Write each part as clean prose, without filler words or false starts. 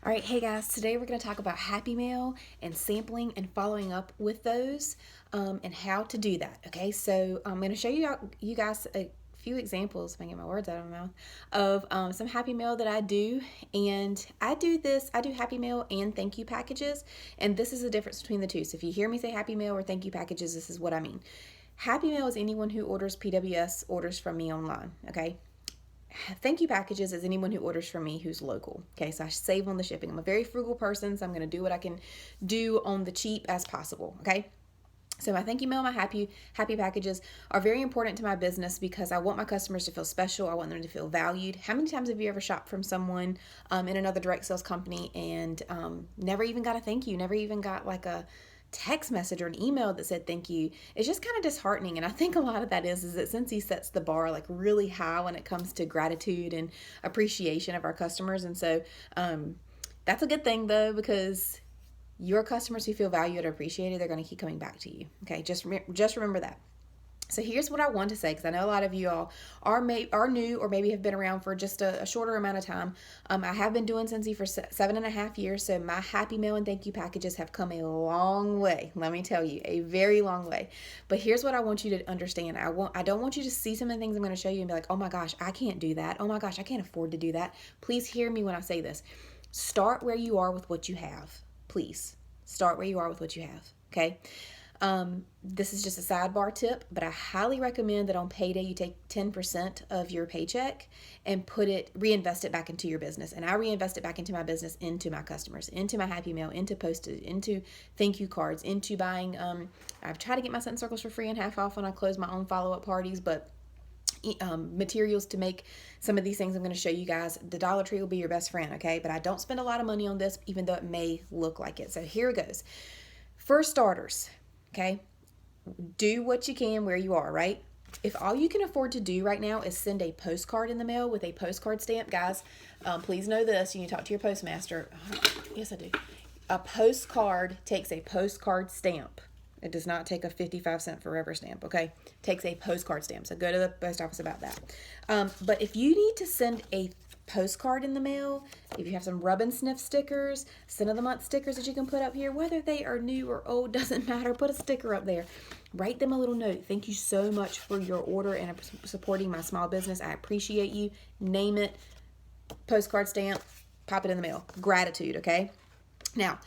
All right, hey guys, today we're going to talk about Happy Mail and sampling and following up with those and how to do that. Okay, so I'm going to show you guys a few examples, if I can get my words out of my mouth, of some Happy Mail that I do. And I do Happy Mail and thank you packages, and this is the difference between the two. So if you hear me say Happy Mail or thank you packages, this is what I mean. Happy Mail is anyone who orders PWS orders from me online, okay? Thank you packages is anyone who orders from me who's local. Okay, so I save on the shipping. I'm a very frugal person, so I'm going to do what I can do on the cheap as possible. Okay. So my thank you mail, my happy packages are very important to my business because I want my customers to feel special. I want them to feel valued. How many times have you ever shopped from someone in another direct sales company and never even got a thank you, never even got like a text message or an email that said thank you? It's just kind of disheartening. And I think a lot of that is that Scentsy sets the bar like really high when it comes to gratitude and appreciation of our customers. And so that's a good thing though, because your customers who feel valued and appreciated, they're going to keep coming back to you. Okay, just remember that. So here's what I want to say, because I know a lot of you all are new or maybe have been around for just a shorter amount of time. I have been doing Scentsy for 7.5 years, so my Happy Mail and thank you packages have come a long way. Let me tell you, a very long way. But here's what I want you to understand. I don't want you to see some of the things I'm going to show you and be like, oh my gosh, I can't do that. Oh my gosh, I can't afford to do that. Please hear me when I say this. Start where you are with what you have. Please start where you are with what you have. Okay. This is just a sidebar tip, but I highly recommend that on payday you take 10% of your paycheck and reinvest it back into your business. And I reinvest it back into my business, into my customers, into my Happy Mail, into postage, into thank you cards, into buying. I've tried to get my Scent Circles for free and half off when I close my own follow-up parties, but materials to make some of these things I'm going to show you guys. The Dollar Tree will be your best friend, okay? But I don't spend a lot of money on this, even though it may look like it. So here it goes. For starters, okay, do what you can where you are, right? If all you can afford to do right now is send a postcard in the mail with a postcard stamp, guys, please know this. You need to talk to your postmaster. Yes, I do. A postcard takes a postcard stamp. It does not take a 55-cent forever stamp, okay? It takes a postcard stamp. So go to the post office about that. But if you need to send a postcard in the mail, if you have some rub and sniff stickers, Scent of the Month stickers that you can put up here, whether they are new or old, doesn't matter. Put a sticker up there. Write them a little note. Thank you so much for your order and supporting my small business. I appreciate you. Name it. Postcard stamp. Pop it in the mail. Gratitude, okay? Now,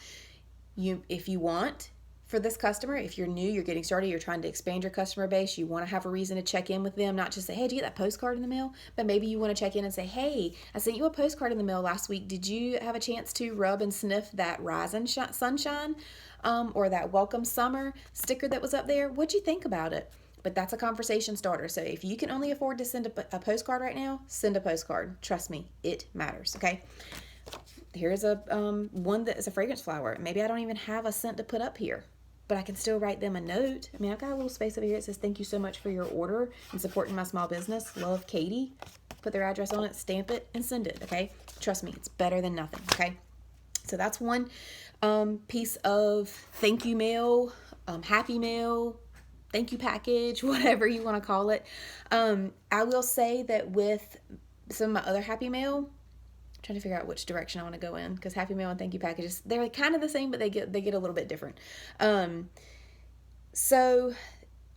if you want, for this customer, if you're new, you're getting started, you're trying to expand your customer base, you want to have a reason to check in with them, not just say, hey, did you get that postcard in the mail? But maybe you want to check in and say, hey, I sent you a postcard in the mail last week. Did you have a chance to rub and sniff that Rising Sunshine or that Welcome Summer sticker that was up there? What'd you think about it? But that's a conversation starter. So if you can only afford to send a postcard right now, send a postcard. Trust me, it matters, okay? Here's a one that is a fragrance flower. Maybe I don't even have a scent to put up here, but I can still write them a note. I mean, I've got a little space over here that says, thank you so much for your order and supporting my small business. Love, Katie. Put their address on it, stamp it, and send it, okay? Trust me, it's better than nothing, okay? So that's one piece of thank you mail, Happy Mail, thank you package, whatever you want to call it. I will say that with some of my other Happy Mail, trying to figure out which direction I want to go in, because Happy Mail and thank you packages, they're kind of the same, but they get a little bit different. So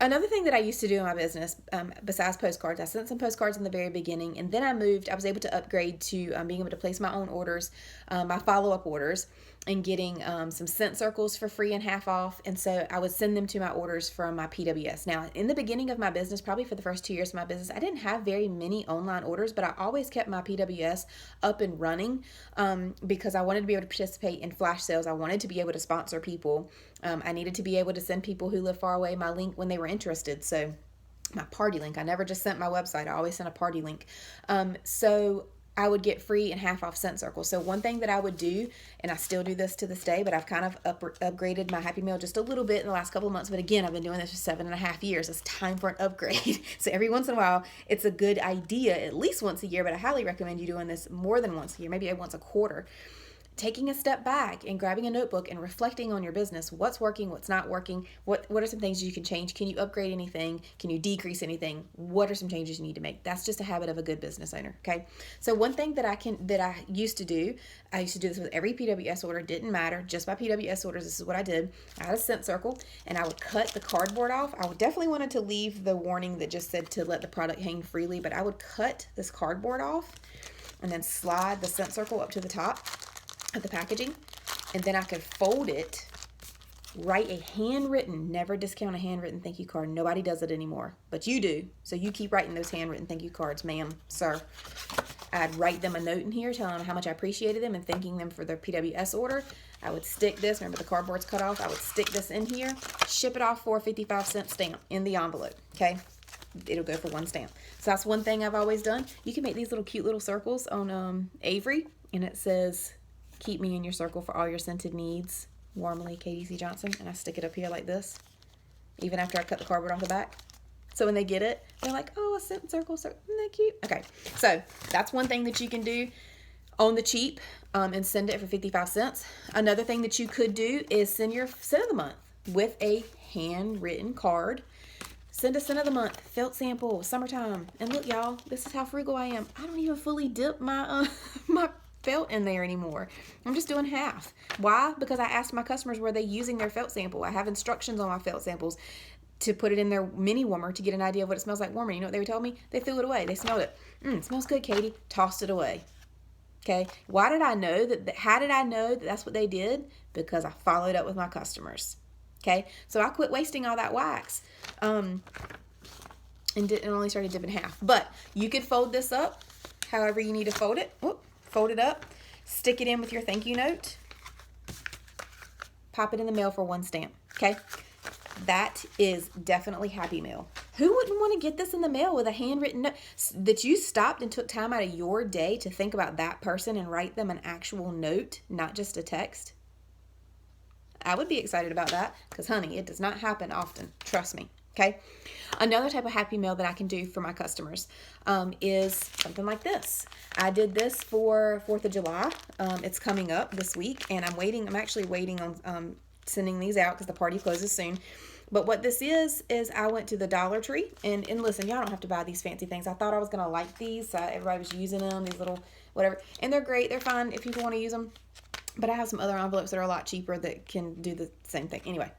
another thing that I used to do in my business, besides postcards, I sent some postcards in the very beginning, and then I was able to upgrade to being able to place my own orders, my follow-up orders, and getting some Scent Circles for free and half off. And so I would send them to my orders from my PWS. Now, in the beginning of my business, probably for the first 2 years of my business, I didn't have very many online orders, but I always kept my PWS up and running because I wanted to be able to participate in flash sales. I wanted to be able to sponsor people. I needed to be able to send people who live far away my link when they were interested. So my party link, I never just sent my website. I always sent a party link. So I would get free and half off Scent Circle. So one thing that I would do, and I still do this to this day, but I've kind of upgraded my Happy Mail just a little bit in the last couple of months. But again, I've been doing this for 7.5 years. It's time for an upgrade. So every once in a while, it's a good idea, at least once a year, but I highly recommend you doing this more than once a year, maybe once a quarter, taking a step back and grabbing a notebook and reflecting on your business. What's working, what's not working, what are some things you can change? Can you upgrade anything? Can you decrease anything? What are some changes you need to make? That's just a habit of a good business owner. Okay. So one thing that I used to do this with every PWS order. Didn't matter, just by PWS orders. This is what I did. I had a scent circle and I would cut the cardboard off. I would definitely wanted to leave the warning that just said to let the product hang freely, but I would cut this cardboard off and then slide the scent circle up to the top of the packaging, and then I could fold it, write a handwritten, never discount a handwritten thank you card. Nobody does it anymore, but you do. So you keep writing those handwritten thank you cards, ma'am, sir. I'd write them a note in here telling them how much I appreciated them and thanking them for their PWS order. I would stick this, remember the cardboard's cut off, I would stick this in here, ship it off for a 55-cent stamp in the envelope, okay? It'll go for 1 stamp. So that's one thing I've always done. You can make these little cute little circles on Avery, and it says, keep me in your circle for all your scented needs. Warmly, Katie C. Johnson. And I stick it up here like this, even after I cut the cardboard off the back. So when they get it, they're like, oh, a scent circle. Isn't that cute? Okay, so that's one thing that you can do on the cheap and send it for 55 cents. Another thing that you could do is send your scent of the month with a handwritten card. Send a scent of the month, felt sample, summertime. And look, y'all, this is how frugal I am. I don't even fully dip my my felt in there anymore. I'm just doing half. Why? Because I asked my customers, were they using their felt sample? I have instructions on my felt samples to put it in their mini warmer to get an idea of what it smells like warmer. You know what they would tell me? They threw it away. They smelled it. It smells good, Katie. Tossed it away. Okay. Why did I know that? How did I know that that's what they did? Because I followed up with my customers. Okay. So I quit wasting all that wax. And only started dipping half. But you could fold this up however you need to fold it. Fold it up, stick it in with your thank you note, pop it in the mail for 1 stamp. Okay, that is definitely Happy Mail. Who wouldn't want to get this in the mail with a handwritten note that you stopped and took time out of your day to think about that person and write them an actual note, not just a text? I would be excited about that because, honey, it does not happen often. Trust me. Okay. Another type of Happy Mail that I can do for my customers is something like this. I did this for 4th of July. It's coming up this week, and I'm actually waiting on sending these out because the party closes soon. But what this is I went to the Dollar Tree, and listen, y'all don't have to buy these fancy things. I thought I was going to like these. Everybody was using them, these little whatever. And they're great. They're fine if people want to use them. But I have some other envelopes that are a lot cheaper that can do the same thing. Anyway.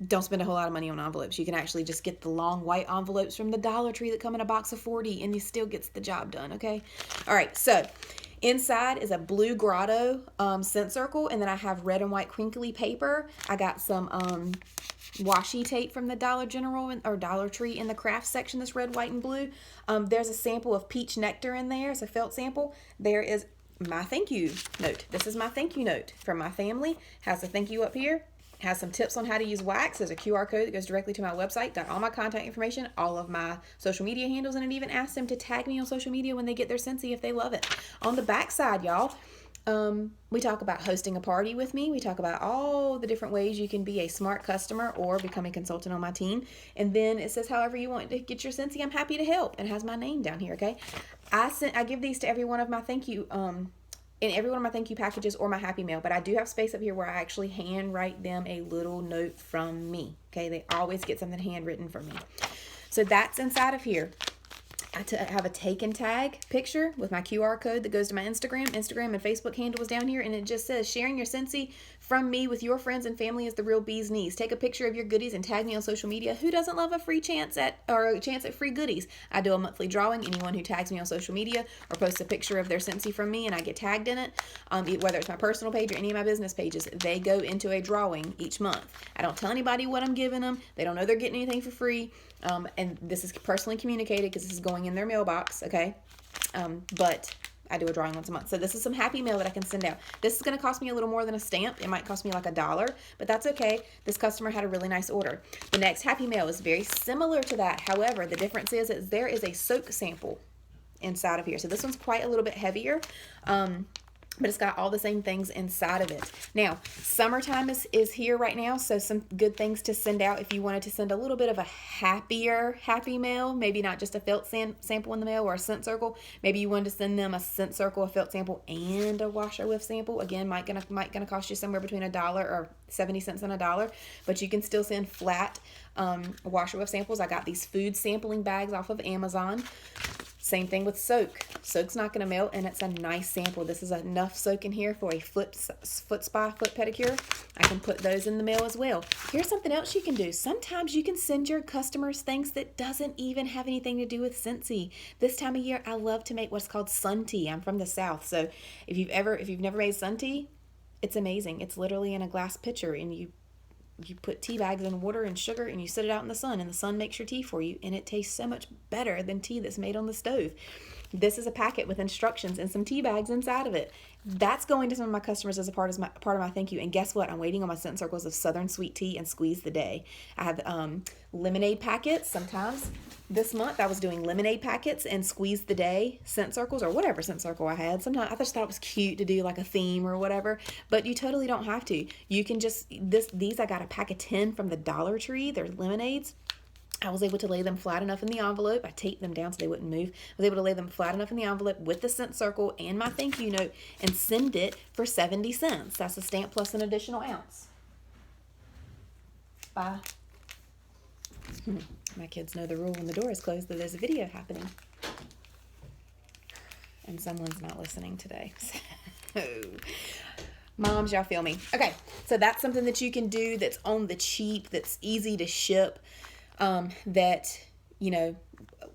Don't spend a whole lot of money on envelopes. You can actually just get the long white envelopes from the Dollar Tree that come in a box of 40 and it still gets the job done, okay? All right, so inside is a blue grotto scent circle, and then I have red and white crinkly paper. I got some washi tape from the Dollar General or Dollar Tree in the craft section, this red, white, and blue. There's a sample of peach nectar in there. It's a felt sample. There is my thank you note. This is my thank you note from my family. Has a thank you up here. Has some tips on how to use wax. There's a QR code that goes directly to my website. Got all my contact information, all of my social media handles, and it even asks them to tag me on social media when they get their Scentsy if they love it. On the back side, y'all, we talk about hosting a party with me. We talk about all the different ways you can be a smart customer or become a consultant on my team. And then it says however you want to get your Scentsy, I'm happy to help. And it has my name down here, okay? I give these to every one of my thank you in every one of my thank you packages or my Happy Mail, but I do have space up here where I actually hand write them a little note from me. Okay, they always get something handwritten from me. So that's inside of here. I have a take and tag picture with my QR code that goes to my Instagram and Facebook handle is down here, and it just says sharing your Scentsy from me with your friends and family is the real bee's knees. Take a picture of your goodies and tag me on social media. Who doesn't love a chance at free goodies? I do a monthly drawing. Anyone who tags me on social media or posts a picture of their Scentsy from me and I get tagged in it, whether it's my personal page or any of my business pages, they go into a drawing each month. I don't tell anybody what I'm giving them. They don't know they're getting anything for free. And this is personally communicated because this is going in their mailbox, okay? But I do a drawing once a month. So this is some Happy Mail that I can send out. This is going to cost me a little more than a stamp. It might cost me like $1, but that's okay. This customer had a really nice order. The next Happy Mail is very similar to that. However, the difference is there is a soak sample inside of here. So this one's quite a little bit heavier. but it's got all the same things inside of it. Now, summertime is here right now, so some good things to send out if you wanted to send a little bit of a happy mail, maybe not just a felt sample in the mail or a scent circle. Maybe you wanted to send them a scent circle, a felt sample, and a washer whiff sample. Again, might gonna cost you somewhere between $1 or 70 cents and $1, but you can still send flat washer whiff samples. I got these food sampling bags off of Amazon. Same thing with soak. Soak's not going to melt, and it's a nice sample. This is enough soak in here for a foot spa, foot pedicure. I can put those in the mail as well. Here's something else you can do. Sometimes you can send your customers things that doesn't even have anything to do with Scentsy. This time of year, I love to make what's called sun tea. I'm from the South, so if you've never made sun tea, it's amazing. It's literally in a glass pitcher, and you put tea bags in water and sugar, and you sit it out in the sun, and the sun makes your tea for you, and it tastes so much better than tea that's made on the stove. This is a packet with instructions and some tea bags inside of it. That's going to some of my customers as a part of my thank you. And guess what? I'm waiting on my scent circles of Southern Sweet Tea and Squeeze the Day. I have lemonade packets. Sometimes this month I was doing lemonade packets and Squeeze the Day scent circles, or whatever scent circle I had. Sometimes I just thought it was cute to do like a theme or whatever, but you totally don't have to. You can just these I got a pack of 10 from the Dollar Tree. They're lemonades. I was able to lay them flat enough in the envelope. I taped them down so they wouldn't move. I was able to lay them flat enough in the envelope with the scent circle and my thank you note and send it for 70 cents. That's a stamp plus an additional ounce. Bye. My kids know the rule when the door is closed that there's a video happening. And someone's not listening today. So, moms, y'all feel me. Okay, so that's something that you can do that's on the cheap, that's easy to ship. That,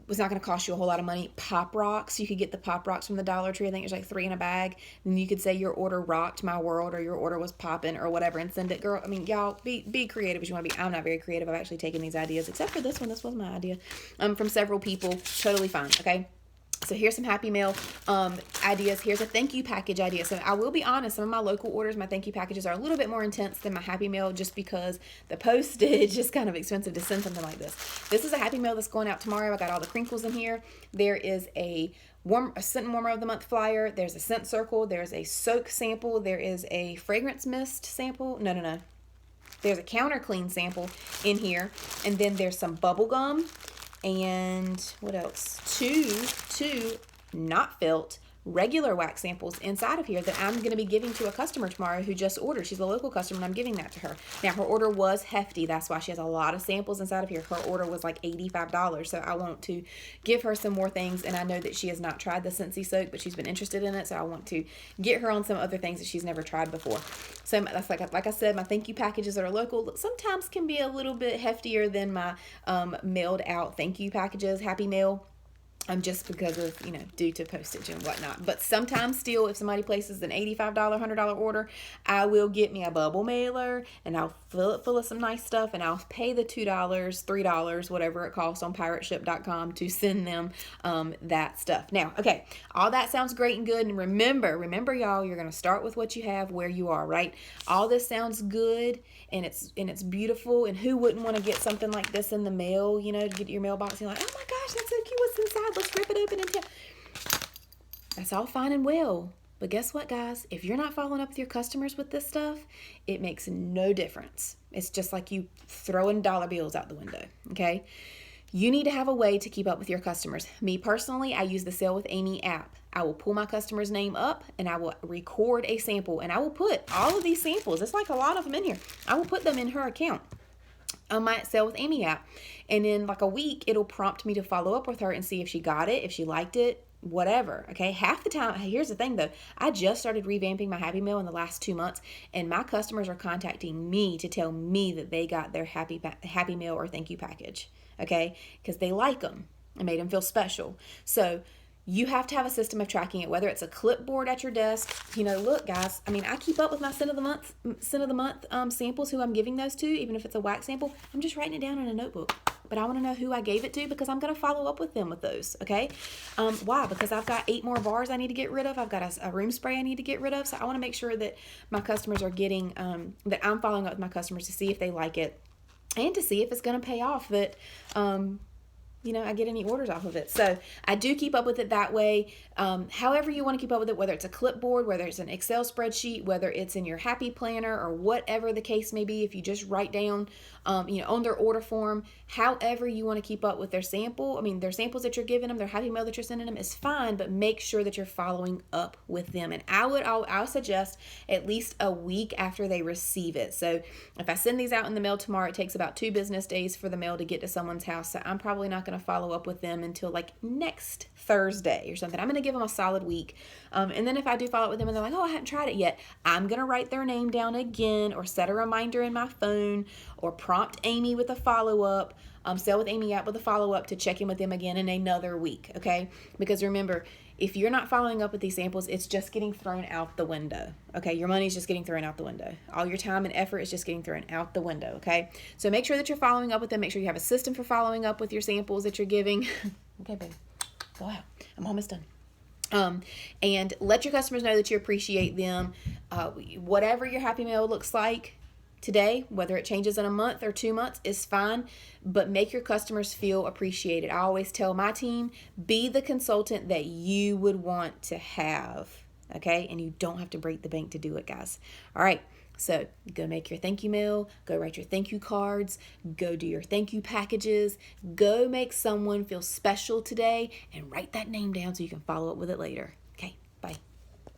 was not going to cost you a whole lot of money. Pop rocks. You could get the pop rocks from the Dollar Tree. I think there's like 3 in a bag. And you could say your order rocked my world, or your order was popping, or whatever, and send it. Girl, I mean, y'all be creative as you want to be. I'm not very creative. I've actually taken these ideas, except for this one. This was my idea. From several people. Totally fine. Okay. So here's some Happy Mail ideas. Here's a thank you package idea. So I will be honest, some of my local orders, my thank you packages are a little bit more intense than my Happy Mail, just because the postage is kind of expensive to send something like this. This is a Happy Mail that's going out tomorrow. I got all the crinkles in here. There is a scent warmer of the month flyer. There's a scent circle. There's a soak sample. There is a fragrance mist sample. No. There's a counter clean sample in here. And then there's some bubble gum. And what else? Two not felt regular wax samples inside of here that I'm going to be giving to a customer tomorrow who just ordered. She's a local customer, and I'm giving that to her. Now, her order was hefty. That's why she has a lot of samples inside of here. Her order was like $85. So I want to give her some more things, and I know that she has not tried the Scentsy soak, but she's been interested in it. So I want to get her on some other things that she's never tried before. So that's like I said, my thank you packages that are local sometimes can be a little bit heftier than my mailed out thank you packages, Happy Mail. Just because of, due to postage and whatnot. But sometimes still, if somebody places an $85, $100 order, I will get me a bubble mailer, and I'll fill it full of some nice stuff, and I'll pay the $2, $3, whatever it costs on pirateship.com to send them that stuff. Now, okay, all that sounds great and good. And remember y'all, you're going to start with what you have where you are, right? All this sounds good, and it's beautiful, and who wouldn't want to get something like this in the mail, to get your mailbox, and you're like, oh my gosh, that's so cute, what's inside? Let's rip it open and tell. That's all fine and well. But guess what, guys? If you're not following up with your customers with this stuff, it makes no difference. It's just like you throwing dollar bills out the window, okay? You need to have a way to keep up with your customers. Me personally, I use the Sale with Amy app. I will pull my customer's name up, and I will record a sample, and I will put all of these samples, it's like a lot of them in here, I will put them in her account on my Sale with Amy app. And in like a week, it'll prompt me to follow up with her and see if she got it, if she liked it, whatever. Okay. Half the time, here's the thing though, I just started revamping my Happy Mail in the last 2 months, and my customers are contacting me to tell me that they got their Happy Mail or thank you package. Okay. Because they like them. It made them feel special. So you have to have a system of tracking it, whether it's a clipboard at your desk. Look, guys, I keep up with my scent of the month samples, who I'm giving those to, even if it's a wax sample. I'm just writing it down in a notebook. But I want to know who I gave it to, because I'm going to follow up with them with those, okay? Why? Because I've got 8 more bars I need to get rid of. I've got a room spray I need to get rid of. So I want to make sure that my customers are getting, that I'm following up with my customers to see if they like it, and to see if it's going to pay off, that, I get any orders off of it. So I do keep up with it that way. However you want to keep up with it, whether it's a clipboard, whether it's an Excel spreadsheet, whether it's in your Happy Planner, or whatever the case may be, if you just write down, on their order form, however you want to keep up with their sample. I mean, their samples that you're giving them, their Happy Mail that you're sending them is fine, but make sure that you're following up with them. And I'll suggest at least a week after they receive it. So if I send these out in the mail tomorrow, it takes about 2 business days for the mail to get to someone's house. So I'm probably not going to follow up with them until like next Thursday or something. I'm going to give them a solid week. And then if I do follow up with them and they're like, oh, I haven't tried it yet, I'm going to write their name down again, or set a reminder in my phone, or prompt Amy with a follow-up, Sell with Amy app with a follow-up to check in with them again in another week, okay? Because remember, if you're not following up with these samples, it's just getting thrown out the window, okay? Your money's just getting thrown out the window. All your time and effort is just getting thrown out the window, okay? So make sure that you're following up with them. Make sure you have a system for following up with your samples that you're giving. Okay, baby, go out. I'm almost done. And let your customers know that you appreciate them. Whatever your Happy Mail looks like today, whether it changes in a month or 2 months, is fine, but make your customers feel appreciated. I always tell my team, be the consultant that you would want to have, okay? And you don't have to break the bank to do it, guys. All right, so go make your thank you mail, go write your thank you cards, go do your thank you packages, go make someone feel special today, and write that name down so you can follow up with it later.